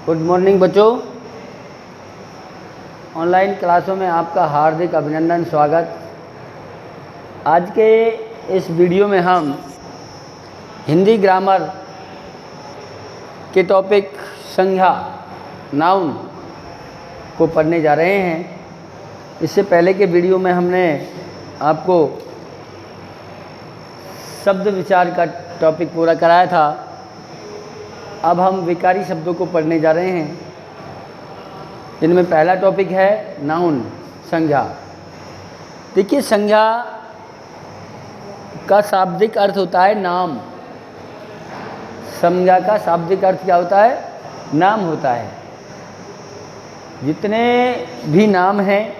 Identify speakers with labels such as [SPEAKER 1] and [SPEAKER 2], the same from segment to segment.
[SPEAKER 1] Good morning बच्चों। Online क्लासों में आपका हार्दिक अभिनंदन, स्वागत। आज के इस वीडियो में हम हिंदी ग्रामर के टॉपिक संज्ञा नाउन को पढ़ने जा रहे हैं। इससे पहले के वीडियो में हमने आपको शब्द विचार का टॉपिक पूरा कराया था। अब हम विकारी शब्दों को पढ़ने जा रहे हैं। इनमें पहला टॉपिक है नाउन, संज्ञा। देखिए, संज्ञा का शाब्दिक अर्थ होता है नाम। संज्ञा का शाब्दिक अर्थ क्या होता है? नाम होता है। जितने भी नाम हैं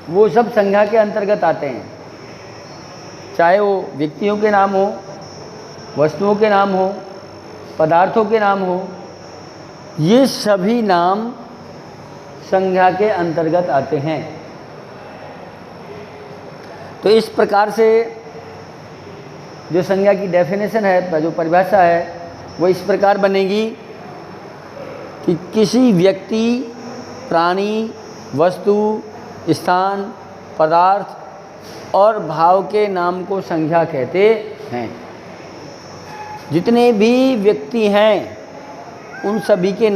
[SPEAKER 1] वो सब संज्ञा के अंतर्गत आते हैं, चाहे वो व्यक्तियों के नाम हो, वस्तुओं के नाम हो, पदार्थों के नाम हो। ये सभी नाम संज्ञा के अंतर्गत आते हैं। तो इस प्रकार से जो संज्ञा की डेफिनेशन है, जो परिभाषा है, वो इस प्रकार बनेगी कि किसी व्यक्ति, प्राणी, वस्तु, स्थान, पदार्थ और भाव के नाम को संज्ञा कहते हैं। जितने भी व्यक्ति हैं उन सभी के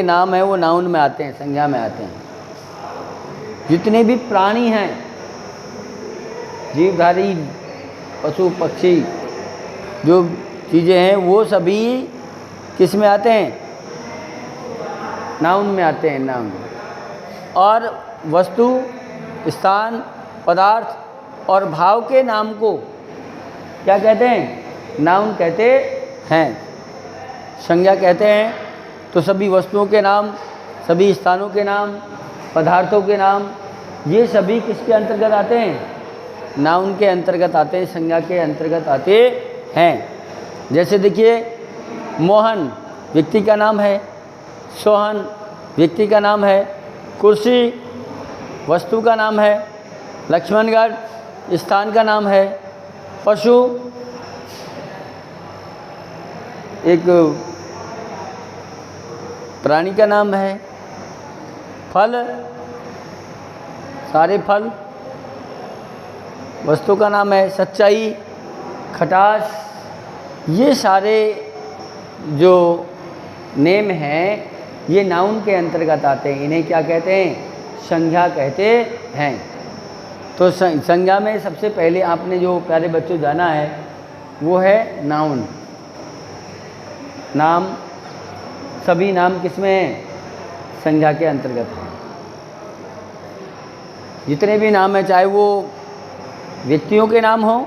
[SPEAKER 1] नाम हैं वो नाउन में आते हैं, संज्ञा में आते हैं। जितने भी प्राणी हैं, जीवधारी, पशु, पक्षी, जो चीज़ें हैं वो सभी किस में आते हैं? नाउन में आते हैं, नाउन। और वस्तु, स्थान, पदार्थ और भाव के नाम को क्या कहते हैं? नाउन कहते हैं। संज्ञा कहते हैं तो सभी वस्तुओं के नाम, सभी स्थानों के नाम, पदार्थों के नाम, ये सभी किसके अंतर्गत आते हैं? नाउन के अंतर्गत आते हैं, संज्ञा के अंतर्गत आते हैं। जैसे देखिए, मोहन व्यक्ति का नाम है, सोहन व्यक्ति का नाम है, कुर्सी वस्तु का नाम है, लक्ष्मणगढ़ स्थान का नाम है, पशु एक प्राणी का नाम है, फल सारे फल वस्तु का नाम है, सच्चाई, खटास, ये सारे जो नेम हैं ये नाउन के अंतर्गत आते हैं। इन्हें क्या कहते हैं? संज्ञा कहते हैं। तो संज्ञा में सबसे पहले आपने जो प्यारे बच्चों जाना है वो है नाउन। नाम, सभी नाम किसमें हैं? संज्ञा के अंतर्गत हैं। जितने भी नाम हैं, चाहे वो व्यक्तियों के नाम हो,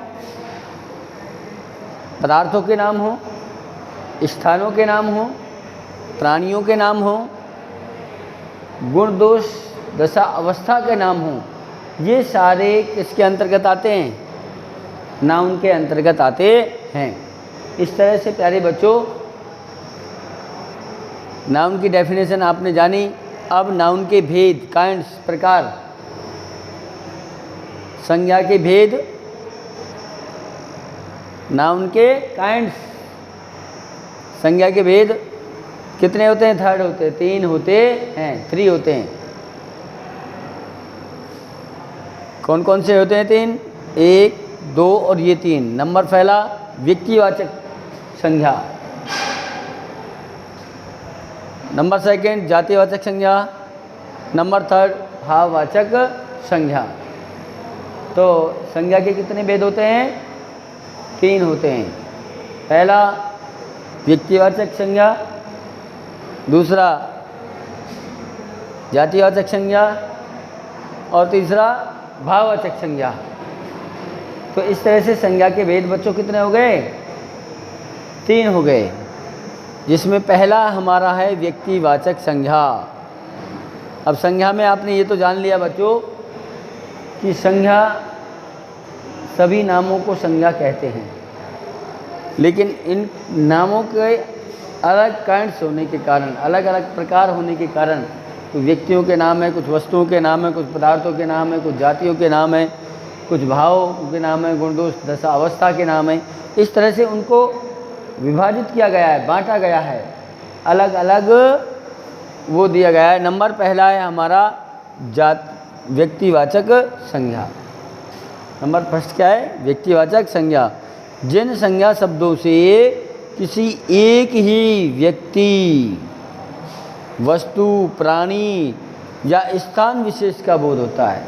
[SPEAKER 1] पदार्थों के नाम हो, स्थानों के नाम हो, प्राणियों के नाम हो, गुण, दोष, दशा, अवस्था के नाम हो, ये सारे किसके अंतर्गत आते हैं? नाउन के अंतर्गत आते हैं। इस तरह से प्यारे बच्चों, नाउन की डेफिनेशन आपने जानी। अब नाउन के भेद, काइंड्स, प्रकार, संज्ञा के भेद, नाउन के काइंड्स, संज्ञा के भेद कितने होते हैं? थर्ड होते हैं, 3 होते हैं, 3 होते हैं। कौन कौन से होते हैं? 3, 1, 2 और ये 3। नंबर पहला व्यक्तिवाचक संज्ञा, नंबर सेकंड जातिवाचक संज्ञा, नंबर थर्ड भाववाचक संज्ञा। तो संज्ञा के कितने भेद होते हैं? 3 होते हैं। पहला व्यक्तिवाचक संज्ञा, दूसरा जातिवाचक संज्ञा और तीसरा भाववाचक संज्ञा। तो इस तरह से संज्ञा के भेद बच्चों कितने हो गए? 3 हो गए, जिसमें पहला हमारा है व्यक्तिवाचक संज्ञा। अब संज्ञा में आपने ये तो जान लिया बच्चों कि संज्ञा, सभी नामों को संज्ञा कहते हैं, लेकिन इन नामों के अलग काइंड्स होने के कारण, अलग अलग प्रकार होने के कारण, तो व्यक्तियों के नाम है, कुछ वस्तुओं के नाम है, कुछ पदार्थों के नाम है, कुछ जातियों के नाम है, कुछ भाव के नाम है, गुण, दोष, दशा, अवस्था के नाम है। इस तरह से उनको विभाजित किया गया है, बांटा गया है। अलग अलग वो दिया गया है। नंबर पहला है हमारा जात व्यक्तिवाचक संज्ञा। नंबर फर्स्ट क्या है? व्यक्तिवाचक संज्ञा। जिन संज्ञा शब्दों से किसी एक ही व्यक्ति, वस्तु, प्राणी या स्थान विशेष का बोध होता है।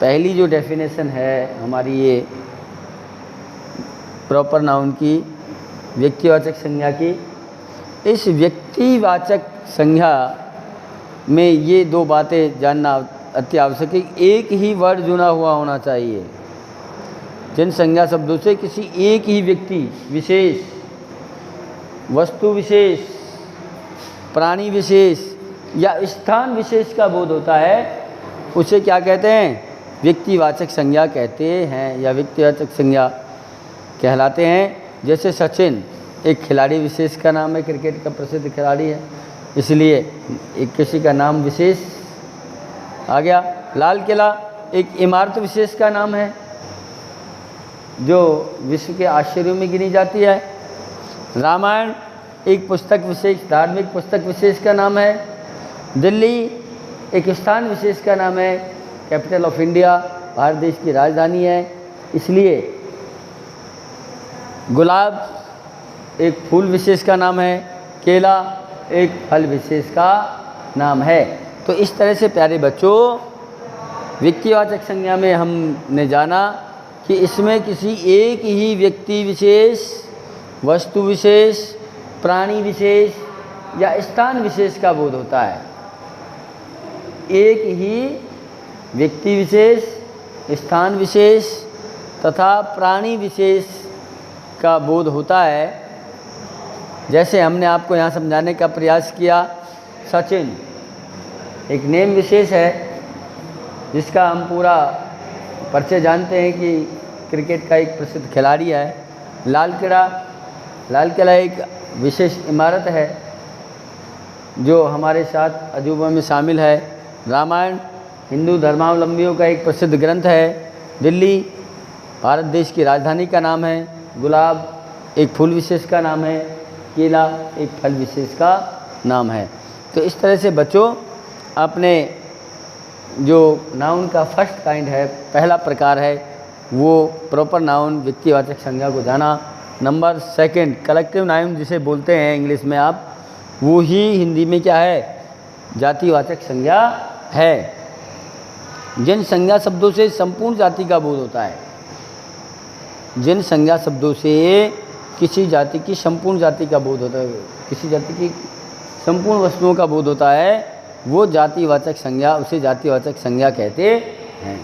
[SPEAKER 1] पहली जो डेफिनेशन है हमारी ये प्रॉपर नाउन की, व्यक्तिवाचक संज्ञा की, इस व्यक्तिवाचक संज्ञा में ये दो बातें जानना अति आवश्यक है। एक ही वर्ड जुड़ा हुआ होना चाहिए। जिन संज्ञा शब्दों से किसी एक ही व्यक्ति विशेष, वस्तु विशेष, प्राणी विशेष या स्थान विशेष का बोध होता है, उसे क्या कहते हैं? व्यक्तिवाचक संज्ञा कहते हैं या व्यक्तिवाचक संज्ञा कहलाते हैं। जैसे सचिन एक खिलाड़ी विशेष का नाम है, क्रिकेट का प्रसिद्ध खिलाड़ी है, इसलिए एक किसी का नाम विशेष आ गया। लाल किला एक इमारत विशेष का नाम है जो विश्व के आश्चर्यों में गिनी जाती है। रामायण एक पुस्तक विशेष, धार्मिक पुस्तक विशेष का नाम है। दिल्ली एक स्थान विशेष का नाम है, कैपिटल ऑफ इंडिया, भारत देश की राजधानी है, इसलिए गुलाब एक फूल विशेष का नाम है, केला एक फल विशेष का नाम है। तो इस तरह से प्यारे बच्चों, व्यक्तिवाचक संज्ञा में हमने जाना कि इसमें किसी एक ही व्यक्ति विशेष, वस्तु विशेष, प्राणी विशेष या स्थान विशेष का बोध होता है। एक ही व्यक्ति विशेष, स्थान विशेष तथा प्राणी विशेष का बोध होता है। जैसे हमने आपको यहाँ समझाने का प्रयास किया, सचिन एक नेम विशेष है जिसका हम पूरा परिचय जानते हैं कि क्रिकेट का एक प्रसिद्ध खिलाड़ी है। लाल किला एक विशेष इमारत है जो हमारे साथ अजूबा में शामिल है। रामायण हिंदू धर्मावलंबियों का एक प्रसिद्ध ग्रंथ है। दिल्ली भारत देश की राजधानी का नाम है। गुलाब एक फूल विशेष का नाम है। केला एक फल विशेष का नाम है। तो इस तरह से बच्चों, आपने जो नाउन का फर्स्ट काइंड है, पहला प्रकार है, वो प्रॉपर नाउन व्यक्तिवाचक संज्ञा को जाना। नंबर सेकंड कलेक्टिव नाउन जिसे बोलते हैं इंग्लिश में आप, वो ही हिंदी में क्या है? जातिवाचक संज्ञा है। जिन संज्ञा शब्दों से संपूर्ण जाति का बोध होता है, जिन संज्ञा शब्दों से किसी जाति की संपूर्ण जाति का बोध होता है, किसी जाति की संपूर्ण वस्तुओं का बोध होता है, वो जातिवाचक संज्ञा, उसे जातिवाचक संज्ञा कहते हैं।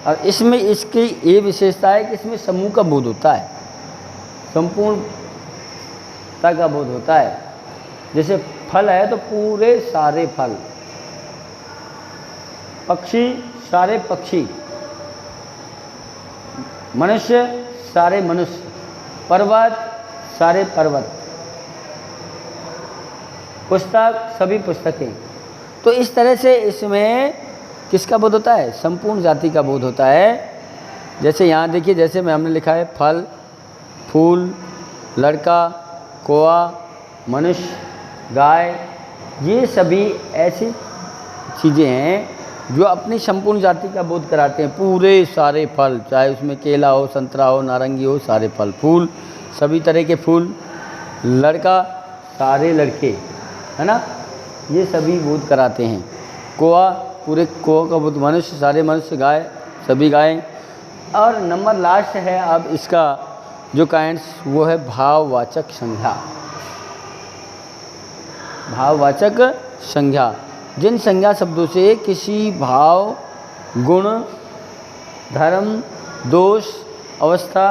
[SPEAKER 1] और इसमें इसकी ये विशेषता है कि इसमें समूह का बोध होता है, संपूर्णता का बोध होता है। जैसे फल है तो पूरे सारे फल, पक्षी सारे पक्षी, मनुष्य सारे मनुष्य, पर्वत सारे पर्वत, पुस्तक सभी पुस्तकें। तो इस तरह से इसमें किसका बोध होता है? संपूर्ण जाति का बोध होता है। जैसे यहाँ देखिए, जैसे में हमने लिखा है फल, फूल, लड़का, कौआ, मनुष्य, गाय, ये सभी ऐसी चीज़ें हैं जो अपनी संपूर्ण जाति का बोध कराते हैं। पूरे सारे फल, चाहे उसमें केला हो, संतरा हो, नारंगी हो, सारे फल, फूल सभी तरह के फूल, लड़का सारे लड़के, है ना, ये सभी बोध कराते हैं। कौआ पूरे कौआ का बोध, मनुष्य सारे मनुष्य, गाय सभी गायें। और नंबर लास्ट है अब इसका जो काइंड्स, वो है भाववाचक संज्ञा। भाववाचक संज्ञा जिन संज्ञा शब्दों से किसी भाव, गुण, धर्म, दोष, अवस्था,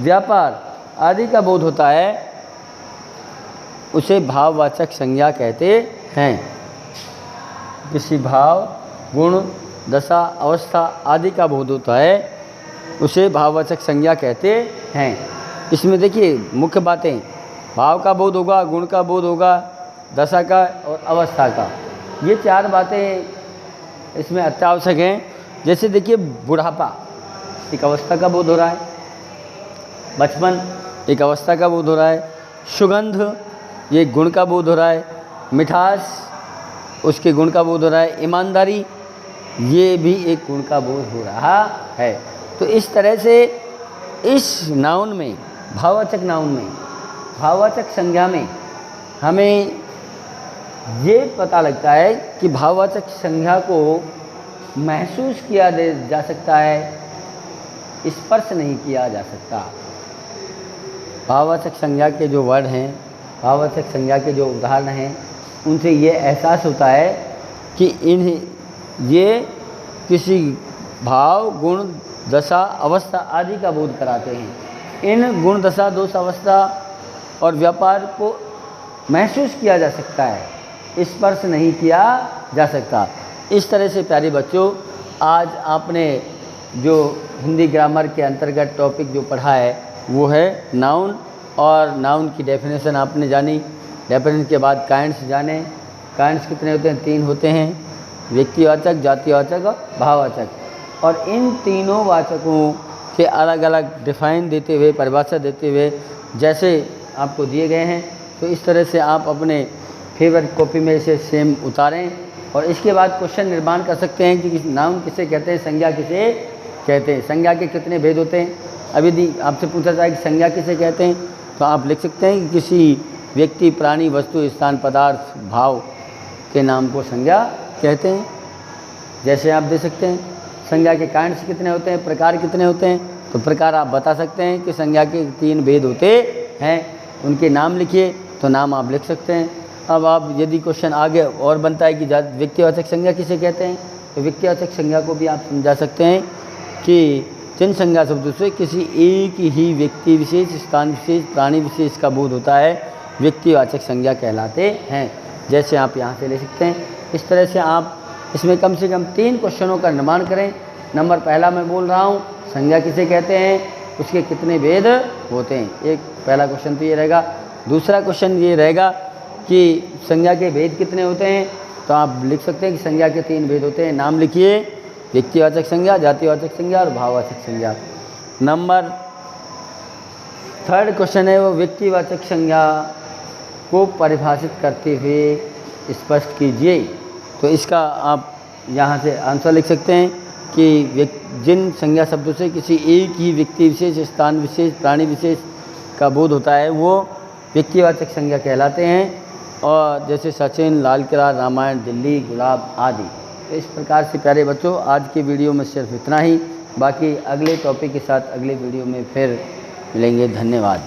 [SPEAKER 1] व्यापार आदि का बोध होता है, उसे भाववाचक संज्ञा कहते हैं। किसी भाव, गुण, दशा, अवस्था आदि का बोध होता है, उसे भाववाचक संज्ञा कहते हैं। इसमें देखिए मुख्य बातें, भाव का बोध होगा, गुण का बोध होगा, दशा का और अवस्था का, ये चार बातें इसमें अत्यावश्यक हैं। जैसे देखिए बुढ़ापा एक अवस्था का बोध हो रहा है, बचपन एक अवस्था का बोध हो रहा है, सुगंध, ये गुण का बोध हो रहा है। मिठास, उसके गुण का बोध हो रहा है। ईमानदारी, ये भी एक गुण का बोध हो रहा है। तो इस तरह से इस नाउन में, भाववाचक नाउन में, भाववाचक संज्ञा में हमें ये पता लगता है कि भाववाचक संज्ञा को महसूस किया जा सकता है, स्पर्श नहीं किया जा सकता। भाववाचक संज्ञा के जो वर्ड हैं, भाववाचक संज्ञा के जो उदाहरण हैं, उनसे ये एहसास होता है कि ये किसी भाव, गुण, दशा, अवस्था आदि का बोध कराते हैं। इन गुण, दशा, दोष, अवस्था और व्यापार को महसूस किया जा सकता है, स्पर्श नहीं किया जा सकता। इस तरह से प्यारे बच्चों, आज आपने जो हिंदी ग्रामर के अंतर्गत टॉपिक जो पढ़ा है वो है नाउन, और नाउन की डेफिनेशन आपने जानी। डेफिनेशन के बाद काइंड्स जाने। काइंड्स कितने होते हैं? 3 होते हैं, व्यक्तिवाचक, जातिवाचक और भाववाचक। और इन तीनों वाचकों के अलग अलग डिफाइन देते हुए, परिभाषा देते हुए जैसे आपको दिए गए हैं, तो इस तरह से आप अपने फेवरेट कॉपी में इसे सेम उतारें और इसके बाद क्वेश्चन निर्माण कर सकते हैं कि नाउन किसे कहते हैं, संज्ञा किसे कहते हैं, संज्ञा के कितने भेद होते हैं। अब यदि आपसे पूछा जाए कि संज्ञा किसे कहते हैं, तो आप लिख सकते हैं कि किसी व्यक्ति, प्राणी, वस्तु, स्थान, पदार्थ, भाव के नाम को संज्ञा कहते हैं। जैसे आप दे सकते हैं संज्ञा के काइंड्स कितने होते हैं, प्रकार कितने होते हैं, तो प्रकार आप बता सकते हैं कि संज्ञा के 3 भेद होते हैं, उनके नाम लिखिए, तो नाम आप लिख सकते हैं। अब आप यदि क्वेश्चन आगे और बनता है कि व्यक्तिवाचक संज्ञा किसे कहते हैं, तो व्यक्तिवाचक संज्ञा को भी आप समझा सकते हैं कि जिन संज्ञा शब्दों से किसी एक ही व्यक्ति विशेष, स्थान विशेष, प्राणी विशेष का बोध होता है, व्यक्तिवाचक संज्ञा कहलाते हैं। जैसे आप यहाँ से ले सकते हैं। इस तरह से आप इसमें कम से कम 3 क्वेश्चनों का निर्माण करें। नंबर पहला मैं बोल रहा हूँ, संज्ञा किसे कहते हैं, उसके कितने भेद होते हैं। एक पहला क्वेश्चन तो ये रहेगा। दूसरा क्वेश्चन ये रहेगा कि संज्ञा के भेद कितने होते हैं, तो आप लिख सकते हैं कि संज्ञा के 3 भेद होते हैं। नाम लिखिए, व्यक्तिवाचक संज्ञा, जातिवाचक संज्ञा और भाववाचक संज्ञा। नंबर 3 क्वेश्चन है वो व्यक्तिवाचक संज्ञा को परिभाषित करते हुए स्पष्ट कीजिए। तो इसका आप यहाँ से आंसर लिख सकते हैं कि जिन संज्ञा शब्दों से किसी एक ही व्यक्ति विशेष, स्थान विशेष, प्राणी विशेष का बोध होता है वो व्यक्तिवाचक संज्ञा कहलाते हैं। और जैसे सचिन, लाल किला, रामायण, दिल्ली, गुलाब आदि। तो इस प्रकार से प्यारे बच्चों, आज के वीडियो में सिर्फ इतना ही। बाकी अगले टॉपिक के साथ अगले वीडियो में फिर मिलेंगे। धन्यवाद।